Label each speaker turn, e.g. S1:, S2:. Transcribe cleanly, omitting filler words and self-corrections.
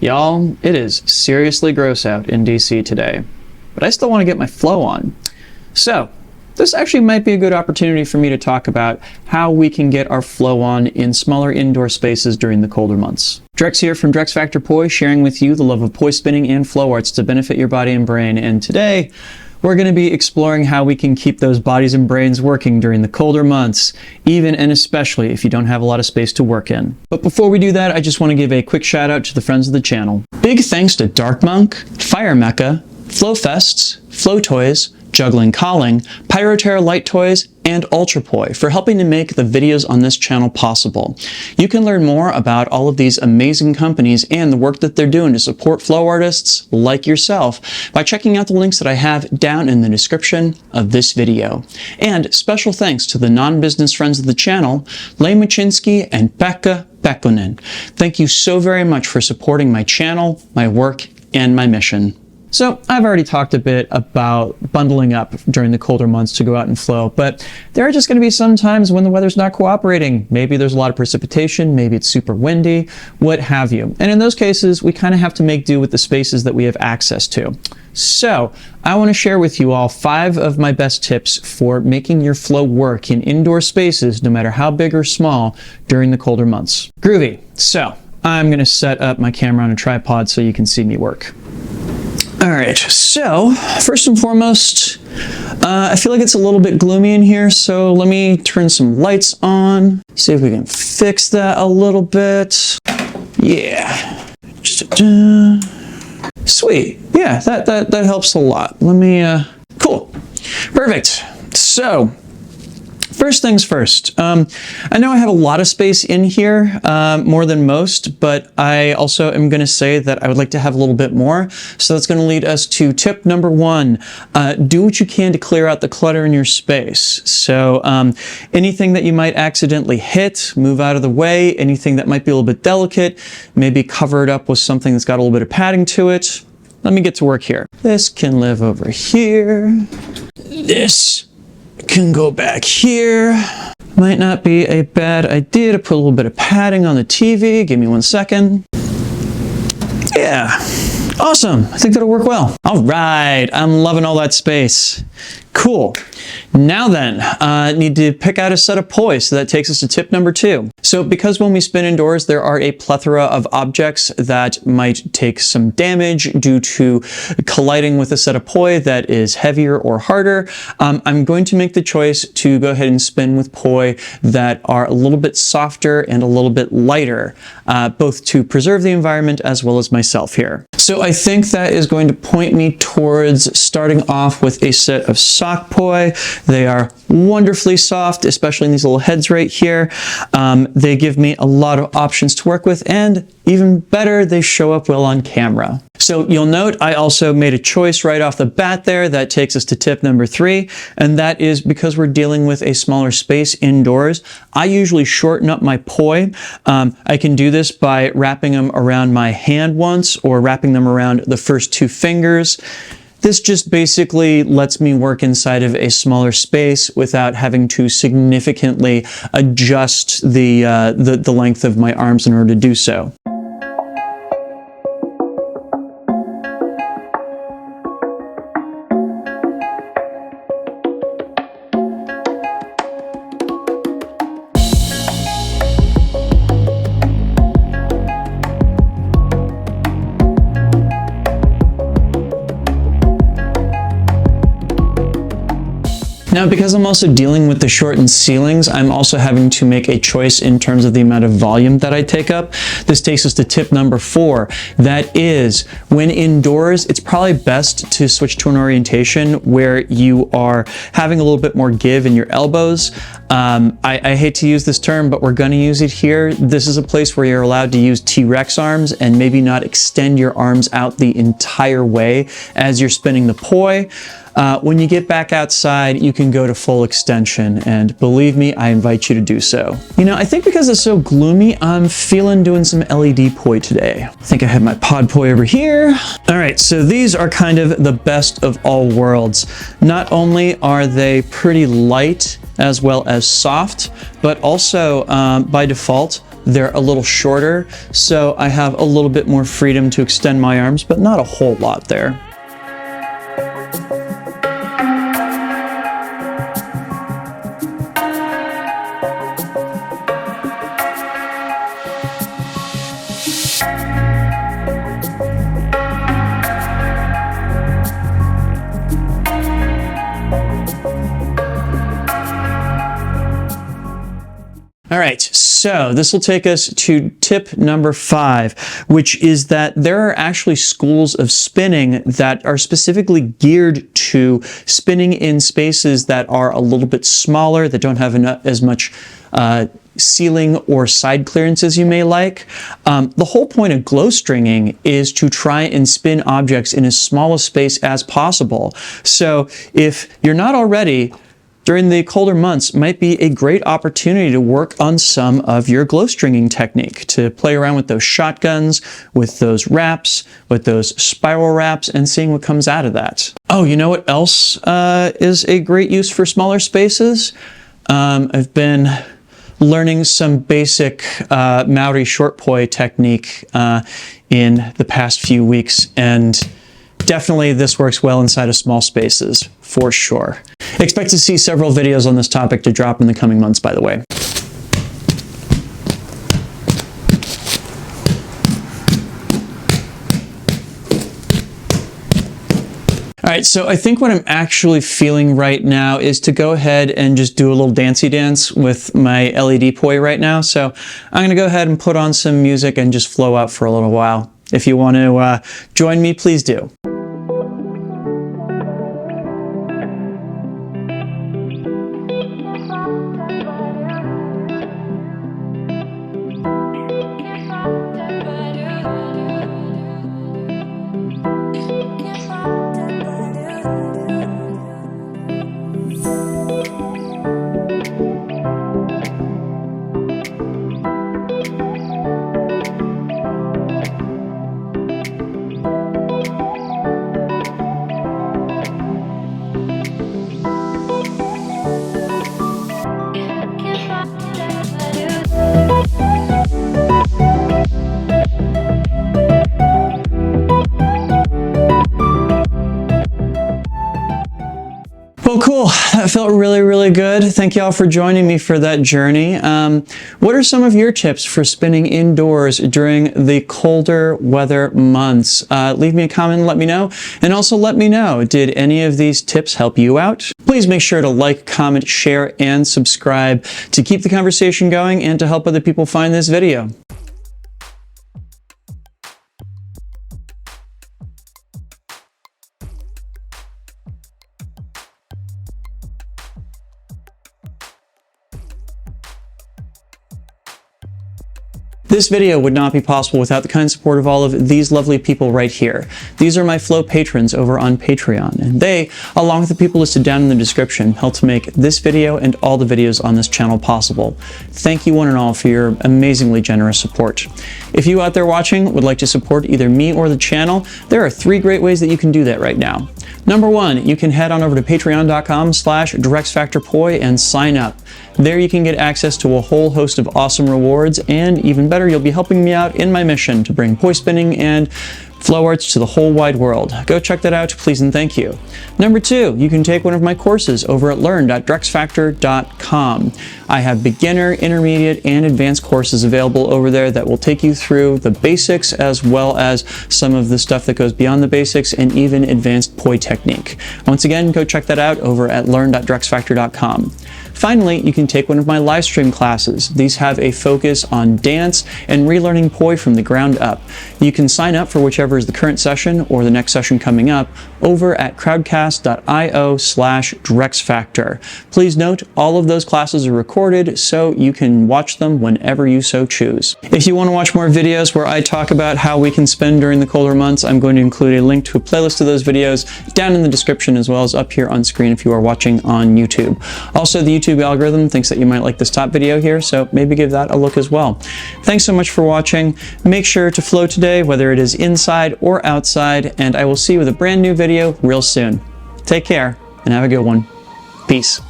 S1: Y'all, it is seriously gross out in DC today, but I still want to get my flow on. So, this actually might be a good opportunity for me to talk about how we can get our flow on in smaller indoor spaces during the colder months. Drex here from Drex Factor Poi, sharing with you the love of poi spinning and flow arts to benefit your body and brain, and today, we're going to be exploring how we can keep those bodies and brains working during the colder months, even and especially if you don't have a lot of space to work in. But before we do that, I just want to give a quick shout out to the friends of the channel. Big thanks to Dark Monk, Fire Mecca, Flow Fests, Flow Toys, Juggling Calling, Pyroterra Light Toys, and Ultrapoi for helping to make the videos on this channel possible. You can learn more about all of these amazing companies and the work that they're doing to support flow artists like yourself by checking out the links that I have down in the description of this video. And special thanks to the non-business friends of the channel, Lain Mochinsky and Pekha Pekkonen. Thank you so very much for supporting my channel, my work, and my mission. So I've already talked a bit about bundling up during the colder months to go out and flow, but there are just going to be some times when the weather's not cooperating. Maybe there's a lot of precipitation, maybe it's super windy, what have you. And in those cases, we kind of have to make do with the spaces that we have access to. So I want to share with you all 5 of my best tips for making your flow work in indoor spaces, no matter how big or small, during the colder months. Groovy. So I'm going to set up my camera on a tripod so you can see me work. All right, so first and foremost, I feel like it's a little bit gloomy in here, so let me turn some lights on, see if we can fix that a little bit. Yeah. Sweet. Yeah, that helps a lot. Let me, cool. Perfect. So, first things first, I know I have a lot of space in here, more than most, but I also am going to say that I would like to have a little bit more. So that's going to lead us to tip number 1. Do what you can to clear out the clutter in your space. So anything that you might accidentally hit, move out of the way. Anything that might be a little bit delicate, maybe cover it up with something that's got a little bit of padding to it. Let me get to work here. This can live over here. This can go back here. Might not be a bad idea to put a little bit of padding on the TV. Give me 1 second. Yeah, awesome. I think that'll work well. All right, I'm loving all that space. Cool. Now then, need to pick out a set of poi, so that takes us to tip number 2. So because when we spin indoors, there are a plethora of objects that might take some damage due to colliding with a set of poi that is heavier or harder, I'm going to make the choice to go ahead and spin with poi that are a little bit softer and a little bit lighter, both to preserve the environment as well as myself here. So I think that is going to point me towards starting off with a set of sock poi. They are wonderfully soft, especially in these little heads right here. They give me a lot of options to work with, and even better, they show up well on camera. So you'll note I also made a choice right off the bat there. That takes us to tip number 3, and that is because we're dealing with a smaller space indoors, I usually shorten up my poi. I can do this by wrapping them around my hand once or wrapping them around the first 2 fingers. This just basically lets me work inside of a smaller space without having to significantly adjust the length of my arms in order to do so. Now, because I'm also dealing with the shortened ceilings, I'm also having to make a choice in terms of the amount of volume that I take up. This takes us to tip number 4. That is, when indoors, it's probably best to switch to an orientation where you are having a little bit more give in your elbows. I hate to use this term, but we're going to use it here. This is a place where you're allowed to use T-Rex arms and maybe not extend your arms out the entire way as you're spinning the poi. When you get back outside, you can go to full extension, and believe me, I invite you to do so. You know, I think because it's so gloomy, I'm feeling doing some LED poi today. I think I have my pod poi over here. All right, so these are kind of the best of all worlds. Not only are they pretty light as well as soft, but also by default, they're a little shorter, so I have a little bit more freedom to extend my arms, but not a whole lot there. All right, so this will take us to tip number 5, which is that there are actually schools of spinning that are specifically geared to spinning in spaces that are a little bit smaller, that don't have as much ceiling or side clearance as you may like. The whole point of glow stringing is to try and spin objects in as small a space as possible. So if you're not already, during the colder months might be a great opportunity to work on some of your glow stringing technique, to play around with those shotguns, with those wraps, with those spiral wraps, and seeing what comes out of that. Oh, you know what else is a great use for smaller spaces? I've been learning some basic Maori short poi technique in the past few weeks, and definitely this works well inside of small spaces, for sure. Expect to see several videos on this topic to drop in the coming months, by the way. All right, so I think what I'm actually feeling right now is to go ahead and just do a little dancey dance with my LED poi right now. So I'm gonna go ahead and put on some music and just flow out for a little while. If you want to join me, please do. Well, cool. That felt really, really good. Thank you all for joining me for that journey. What are some of your tips for spinning indoors during the colder weather months? Leave me a comment and let me know. And also let me know, did any of these tips help you out? Please make sure to like, comment, share, and subscribe to keep the conversation going and to help other people find this video. This video would not be possible without the kind support of all of these lovely people right here. These are my Flow patrons over on Patreon, and they, along with the people listed down in the description, help to make this video and all the videos on this channel possible. Thank you one and all for your amazingly generous support. If you out there watching would like to support either me or the channel, there are 3 great ways that you can do that right now. Number 1, you can head on over to patreon.com/DirectFactorPoi and sign up. There you can get access to a whole host of awesome rewards, and even better, you'll be helping me out in my mission to bring poi spinning and flow arts to the whole wide world. Go check that out, please and thank you. Number 2, you can take one of my courses over at learn.drexfactor.com. I have beginner, intermediate, and advanced courses available over there that will take you through the basics as well as some of the stuff that goes beyond the basics and even advanced poi technique. Once again, go check that out over at learn.drexfactor.com. Finally, you can take one of my live stream classes. These have a focus on dance and relearning poi from the ground up. You can sign up for whichever is the current session or the next session coming up over at crowdcast.io/DrexFactor. Please note, all of those classes are recorded so you can watch them whenever you so choose. If you want to watch more videos where I talk about how we can spin during the colder months, I'm going to include a link to a playlist of those videos down in the description as well as up here on screen if you are watching on YouTube. Also, the YouTube algorithm thinks that you might like this top video here, so maybe give that a look as well. Thanks so much for watching. Make sure to flow today, whether it is inside or outside, and I will see you with a brand new video real soon. Take care and have a good one. Peace.